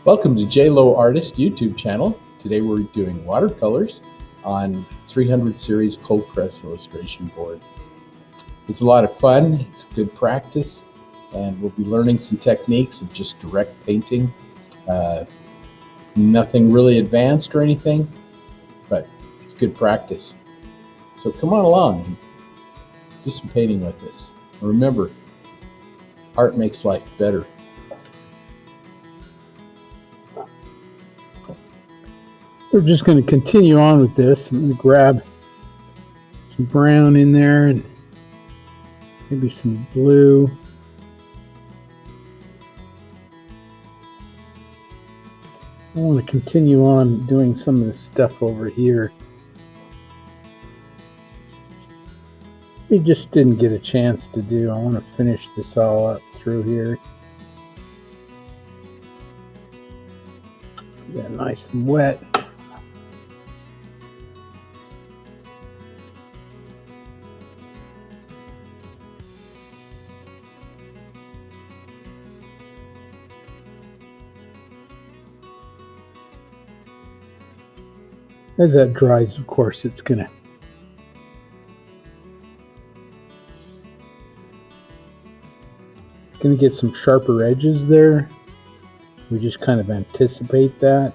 Welcome to J Lowe Artist YouTube channel. Today we're doing watercolors on 300 series cold press illustration board. It's a lot of fun, it's good practice, and we'll be learning some techniques of just direct painting. Nothing really advanced or anything, but it's good practice. So come on along and do some painting with us. And remember, art makes life better. We're just going to continue on with this. I'm going to grab some brown in there and maybe some blue. I want to continue on doing some of this stuff over here. We just didn't get a chance to do. I want to finish this all up through here. Get nice and wet. As that dries, of course, it's gonna get some sharper edges there. We just kind of anticipate that.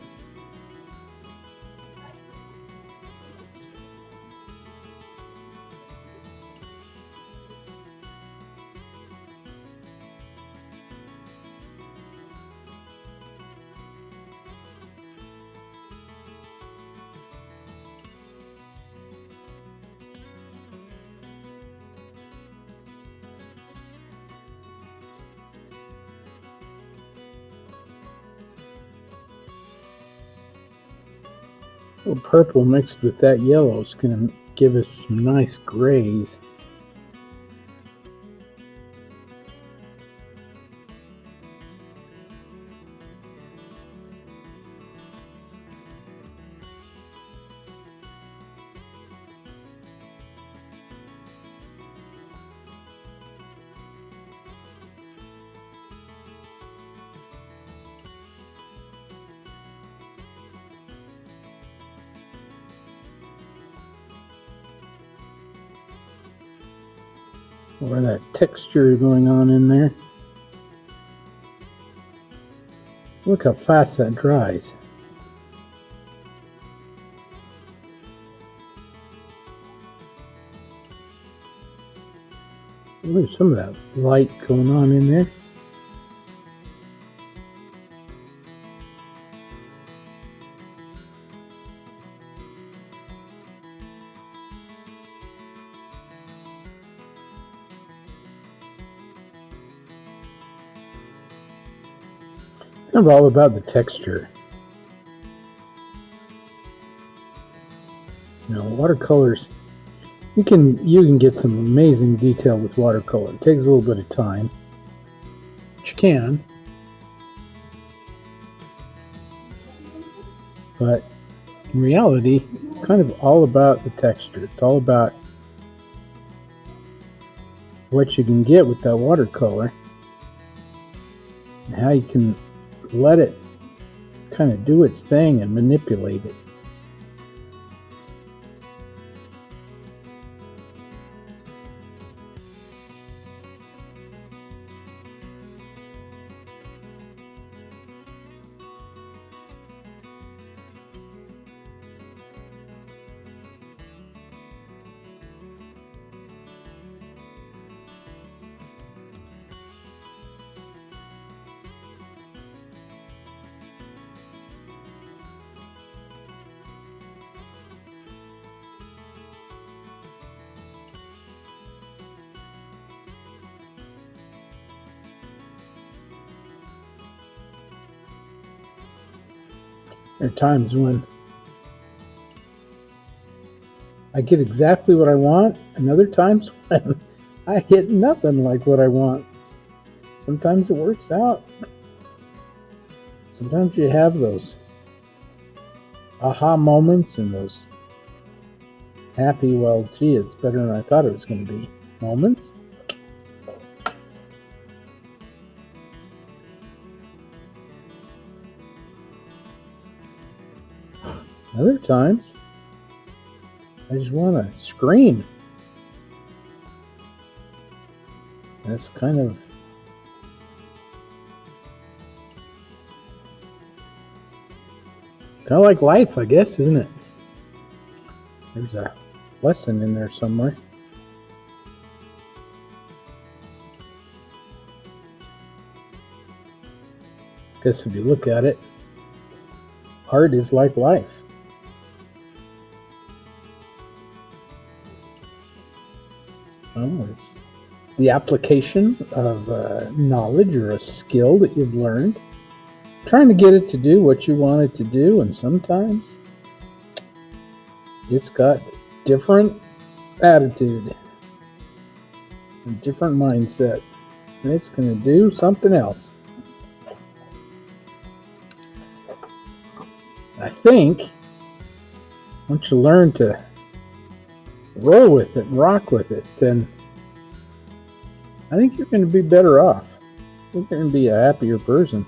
A little purple mixed with that yellow is going to give us some nice grays. Or that texture going on in there. Look how fast that dries. There's some of that light going on in there. Kind of all about the texture. You know, watercolors, you can get some amazing detail with watercolor. It takes a little bit of time, but you can. But in reality, it's kind of all about the texture. It's all about what you can get with that watercolor and how you can let it kind of do its thing and manipulate it. There are times when I get exactly what I want, and other times when I get nothing like what I want. Sometimes it works out. Sometimes you have those aha moments and those happy, well, gee, it's better than I thought it was going to be moments. Other times, I just want to scream. That's kind of like life, I guess, isn't it? There's a lesson in there somewhere. Guess if you look at it, art is like life. It's the application of knowledge or a skill that you've learned, trying to get it to do what you want it to do, and sometimes it's got different attitude and different mindset, and it's going to do something else. I think once you learn to roll with it and rock with it, then I think you're going to be better off. You're going to be a happier person.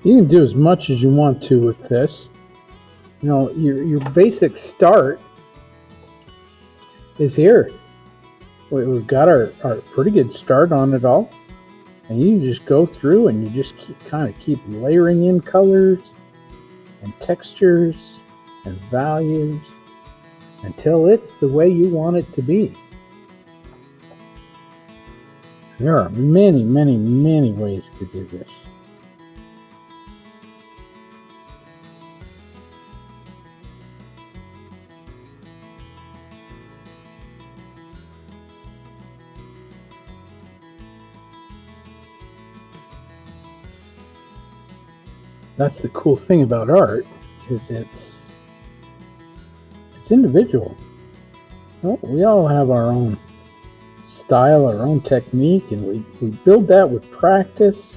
You can do as much as you want to with this. You know, your basic start is here. We've got our pretty good start on it all. And you just go through and you just keep layering in colors and textures and values until it's the way you want it to be. There are many, many, many ways to do this. That's the cool thing about art, is it's individual. Well, we all have our own style, our own technique, and we build that with practice.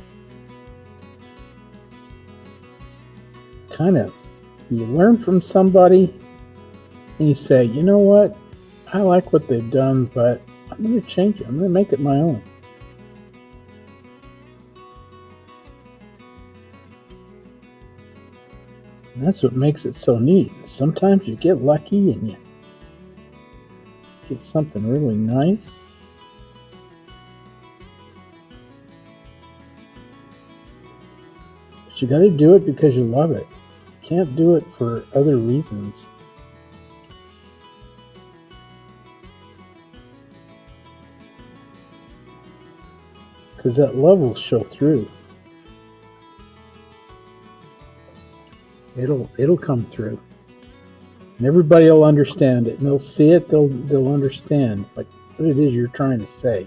Kind of, you learn from somebody and you say, you know what, I like what they've done, but I'm going to change it. I'm going to make it my own. And that's what makes it so neat. Sometimes you get lucky and you get something really nice. But you got to do it because you love it. You can't do it for other reasons. Because that love will show through. It'll come through. And everybody will understand it, and they'll see it, they'll understand what it is you're trying to say.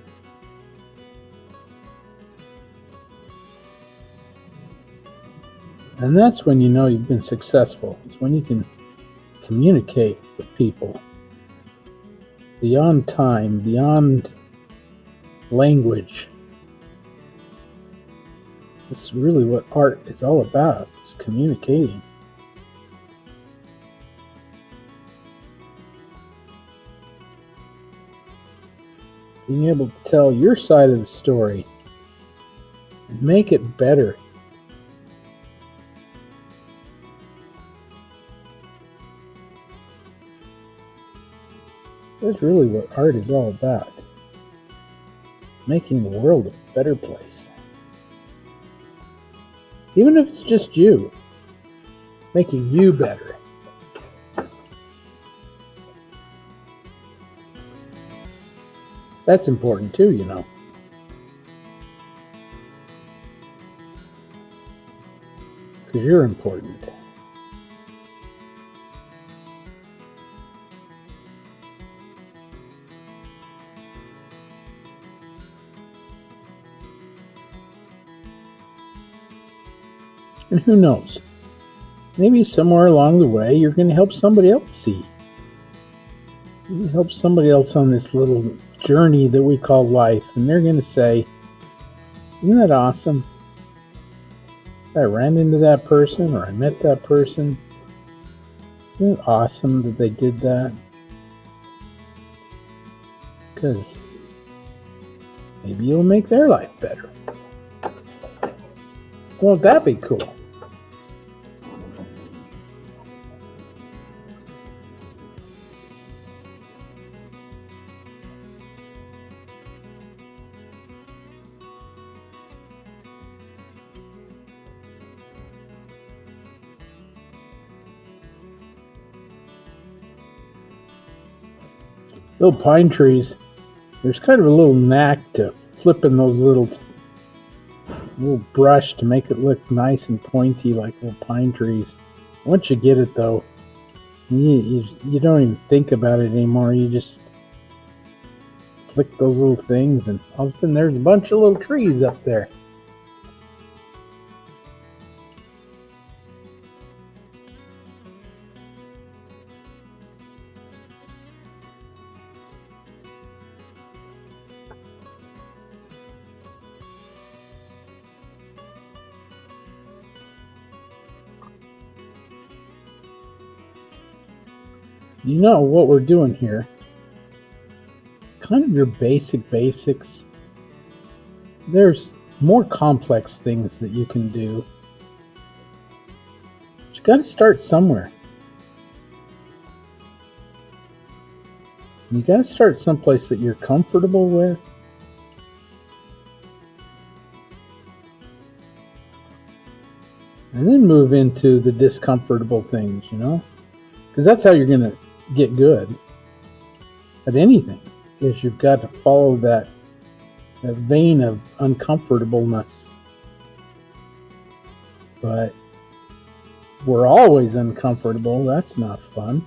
And that's when you know you've been successful. It's when you can communicate with people beyond time, beyond language. This is really what art is all about, is communicating. Being able to tell your side of the story and make it better. That's really what art is all about. Making the world a better place. Even if it's just you. Making you better. That's important too, you know. Because you're important. And who knows? Maybe somewhere along the way you're going to help somebody else see. You can help somebody else on this little journey that we call life, and they're going to say, "Isn't that awesome? I ran into that person, or I met that person. Isn't it awesome that they did that?" Because maybe you'll make their life better. Won't that be cool? Little pine trees, there's kind of a little knack to flipping those little brush to make it look nice and pointy like little pine trees. Once you get it though, you don't even think about it anymore. You just flick those little things and all of a sudden there's a bunch of little trees up there. You know what we're doing here. Kind of your basics. There's more complex things that you can do. But you got to start somewhere. You got to start someplace that you're comfortable with. And then move into the discomfortable things, you know? Because that's how you're going to get good at anything, is you've got to follow that vein of uncomfortableness. But we're always uncomfortable. That's not fun.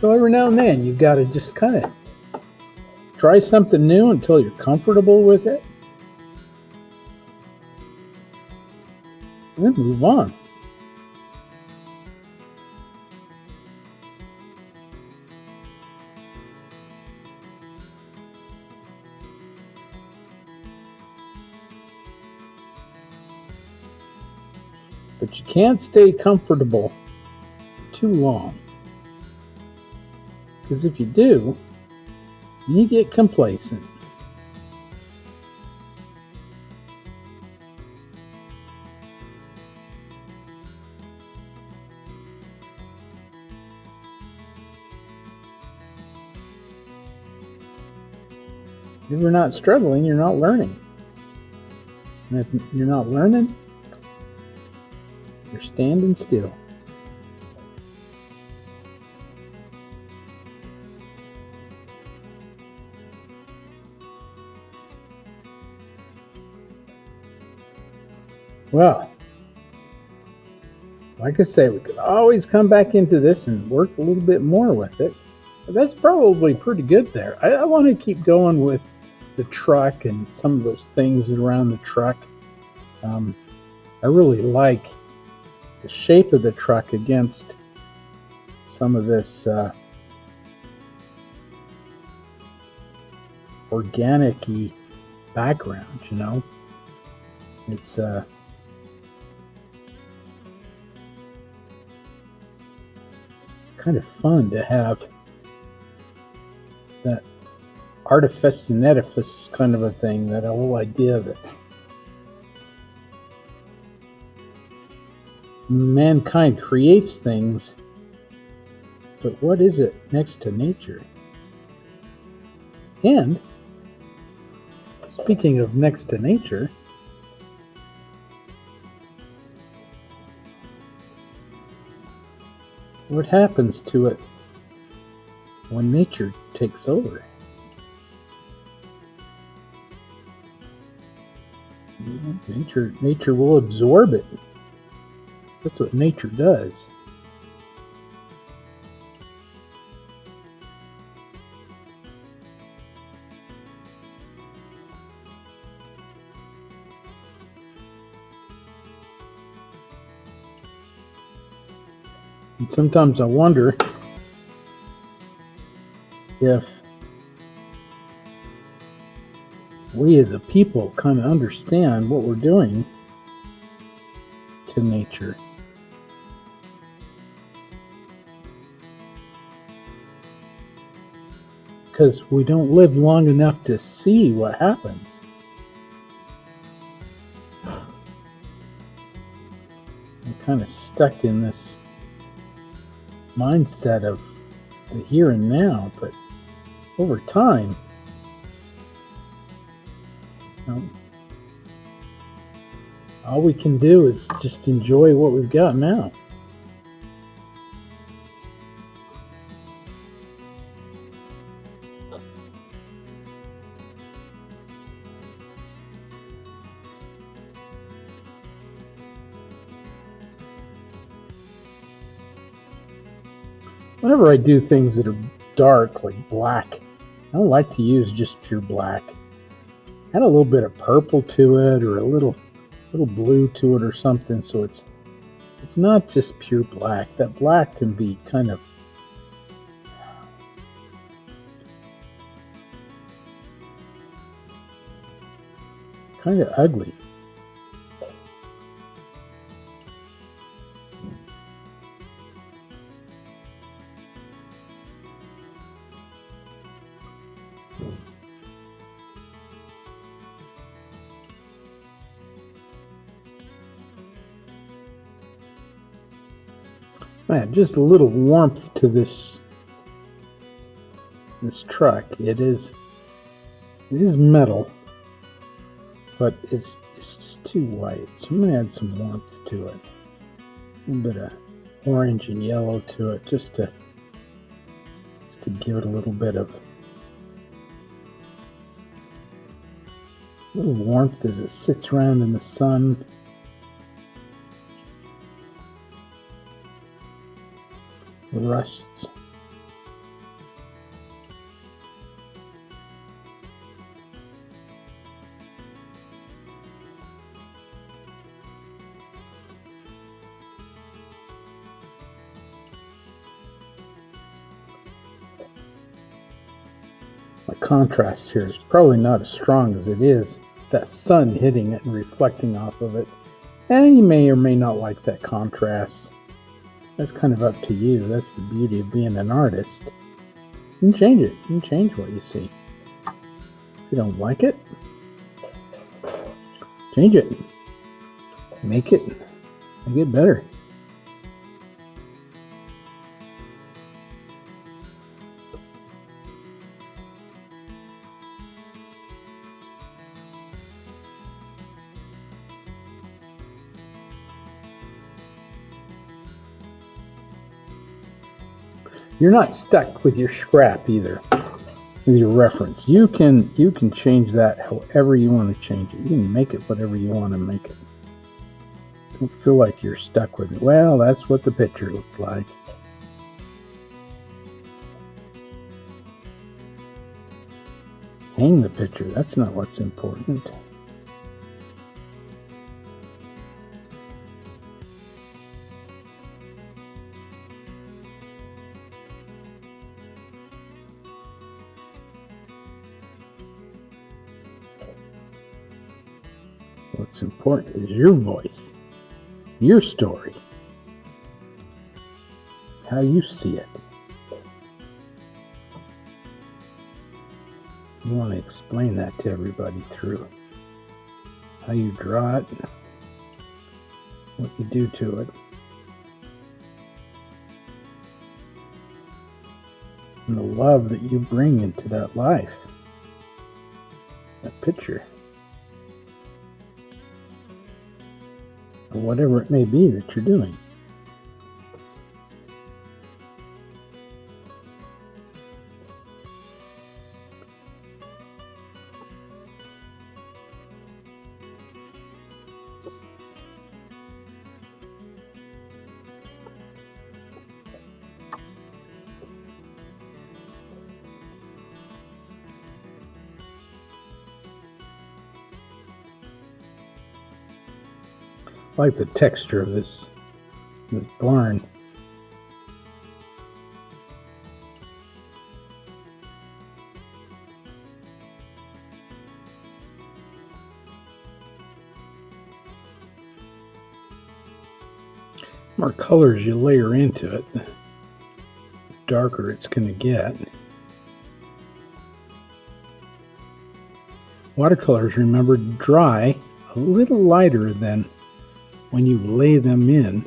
So every now and then you've got to just kind of try something new until you're comfortable with it, and then move on. But you can't stay comfortable too long. Because if you do, you get complacent. If you're not struggling, you're not learning. And if you're not learning, you're standing still. Well, Like I say, we could always come back into this and work a little bit more with it. But that's probably pretty good there. I want to keep going with the truck and some of those things around the truck. I really like the shape of the truck against some of this organic-y background, you know. It's kind of fun to have that artifice and edifice kind of a thing, that whole idea that mankind creates things, but what is it next to nature? And speaking of next to nature, what happens to it when nature takes over? Nature will absorb it. That's what nature does. And sometimes I wonder if we as a people kind of understand what we're doing to nature. Because we don't live long enough to see what happens. I'm kind of stuck in this mindset of the here and now, but over time, all we can do is just enjoy what we've got now. Whenever I do things that are dark, like black, I don't like to use just pure black. Add a little bit of purple to it, or a little blue to it or something, so it's not just pure black. That black can be kind of ugly. Man, just a little warmth to this truck. It is metal, but it's just too white. So I'm gonna add some warmth to it. A little bit of orange and yellow to it, just to give it a little bit of warmth as it sits around in the sun. Rusts. My contrast here is probably not as strong as it is. That sun hitting it and reflecting off of it. And you may or may not like that contrast. That's kind of up to you. That's the beauty of being an artist. You can change it. You can change what you see. If you don't like it, change it. Make it better. You're not stuck with your scrap either, with your reference. You can change that however you want to change it. You can make it whatever you want to make it. Don't feel like you're stuck with it. Well, that's what the picture looked like. Hang the picture. That's not what's important. What's important is your voice, your story, how you see it. You want to explain that to everybody through how you draw it, what you do to it, and the love that you bring into that life, that picture, or whatever it may be that you're doing. I like the texture of this barn. The more colors you layer into it, the darker it's going to get. Watercolors, remember, dry a little lighter than when you lay them in.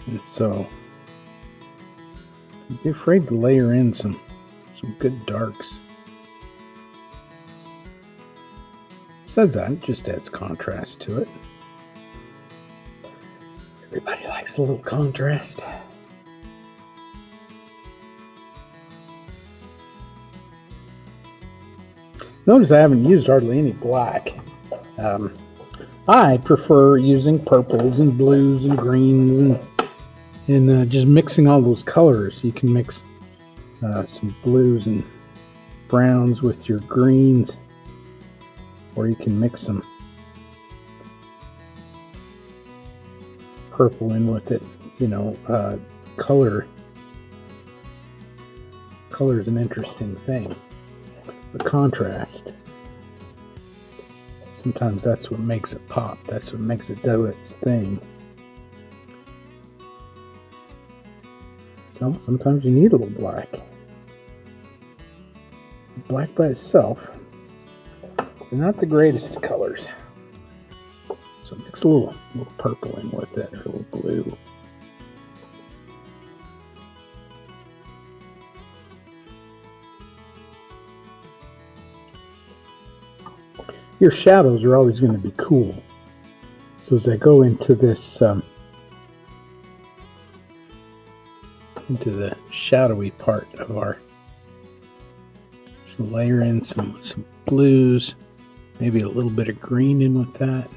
And so, don't be afraid to layer in some good darks. Besides that, it just adds contrast to it. Everybody likes a little contrast. Notice I haven't used hardly any black. I prefer using purples and blues and greens and just mixing all those colors. You can mix some blues and browns with your greens, or you can mix some purple in with it. You know, color is an interesting thing. The contrast, sometimes that's what makes it pop. That's what makes it do its thing. So sometimes you need a little black. Black by itself is not the greatest of colors. So mix a little purple in with it, or a little blue. Your shadows are always going to be cool. So as I go into this, into the shadowy part of our, just layer in some blues, maybe a little bit of green in with that.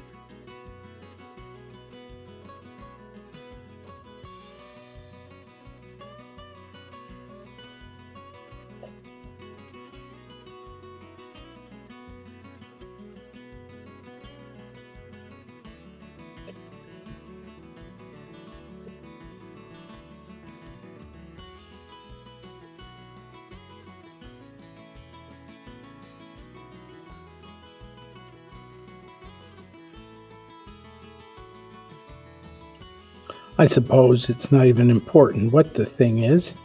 I suppose it's not even important what the thing is.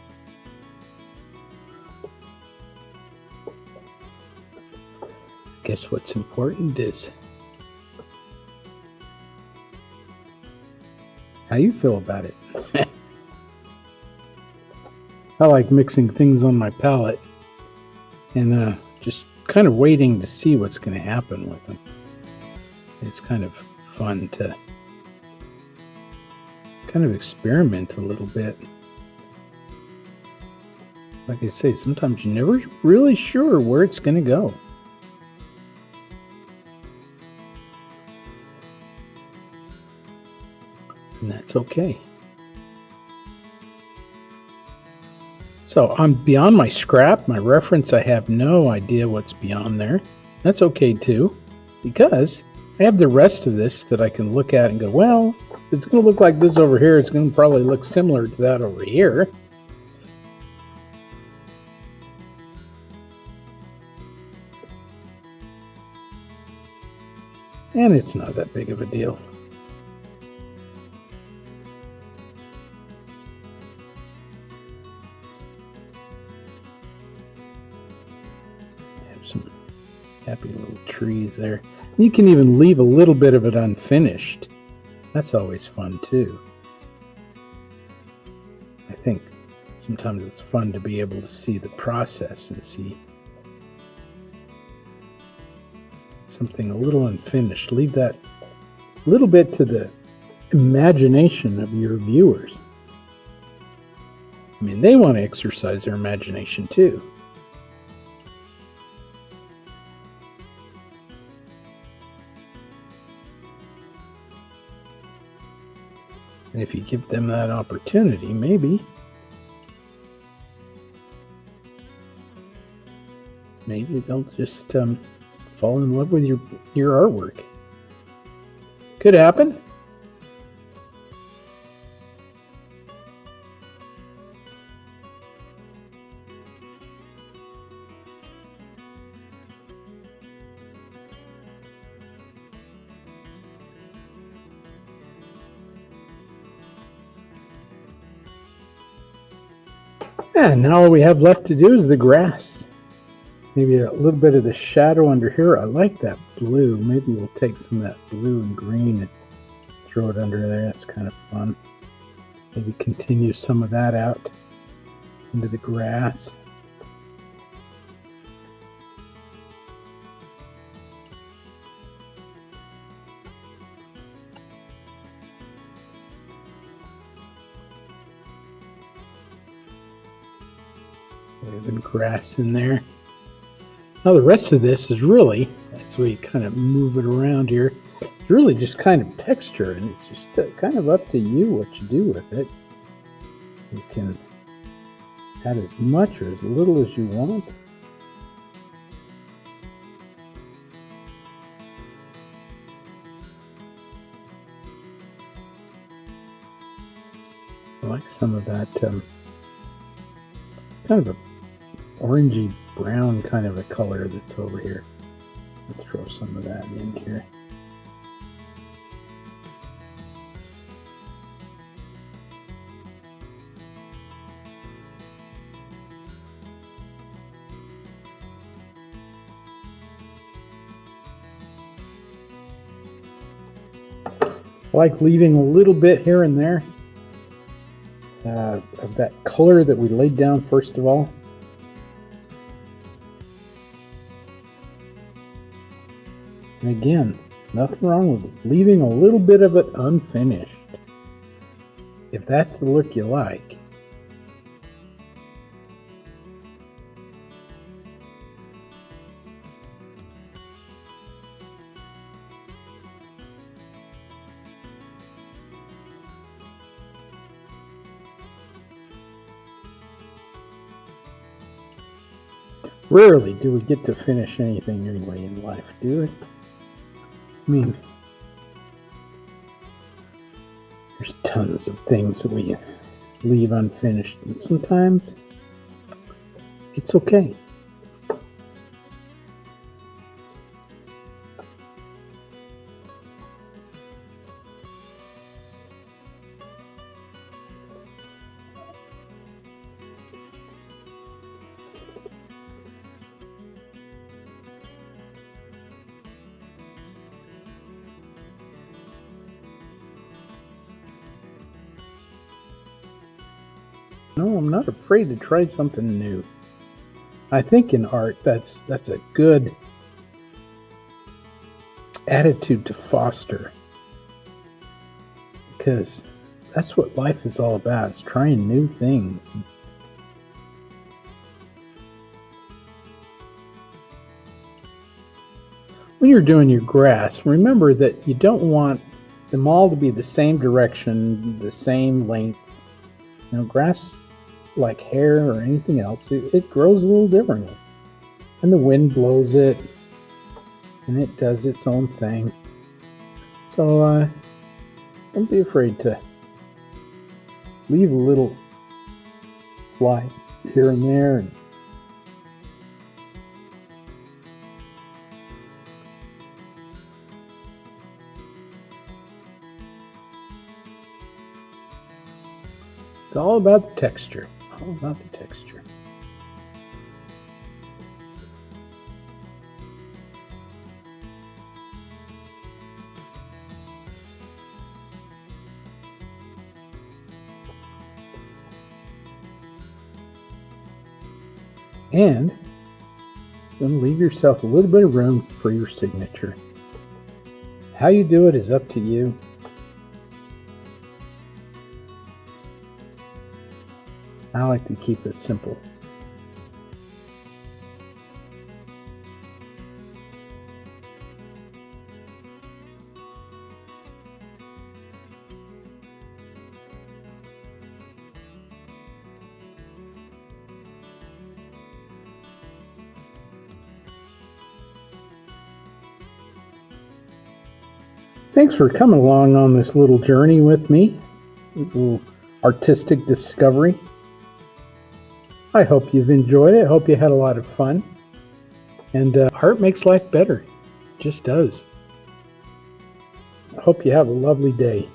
I guess what's important is how you feel about it. I like mixing things on my palette and just kind of waiting to see what's going to happen with them. It's kind of fun to kind of experiment a little bit. Like I say, sometimes you're never really sure where it's going to go. and that's okay. So I'm beyond my scrap, my reference. I have no idea what's beyond there. That's okay too, because I have the rest of this that I can look at and go, well, if it's going to look like this over here, it's going to probably look similar to that over here. And it's not that big of a deal. Some happy little trees there. You can even leave a little bit of it unfinished. That's always fun too. I think sometimes it's fun to be able to see the process and see something a little unfinished. Leave that little bit to the imagination of your viewers. I mean, they want to exercise their imagination too. And if you give them that opportunity, maybe they'll just fall in love with your artwork. Could happen. And now all we have left to do is the grass. Maybe a little bit of the shadow under here. I like that blue. Maybe we'll take some of that blue and green and throw it under there. That's kind of fun. Maybe continue some of that out into the grass. Leaving grass in there. Now the rest of this is really, as we kind of move it around here, it's really just kind of texture, and it's just kind of up to you what you do with it. You can add as much or as little as you want. I like some of that kind of a orangey brown kind of a color that's over here. Let's throw some of that in here. I like leaving a little bit here and there of that color that we laid down first of all. And again, nothing wrong with leaving a little bit of it unfinished, if that's the look you like. Rarely do we get to finish anything anyway in life, do we? I mean, there's tons of things that we leave unfinished, and sometimes it's okay. No, I'm not afraid to try something new. I think in art, that's a good attitude to foster, because that's what life is all about. It's trying new things. When you're doing your grass, remember that you don't want them all to be the same direction, the same length. Grass, like hair or anything else, it grows a little differently. And the wind blows it, and it does its own thing. So don't be afraid to leave a little fly here and there. And it's all about the texture. All about the texture. And then leave yourself a little bit of room for your signature. How you do it is up to you. I like to keep it simple. Thanks for coming along on this little journey with me, this little artistic discovery. I hope you've enjoyed it. I hope you had a lot of fun. And art makes life better. It just does. I hope you have a lovely day.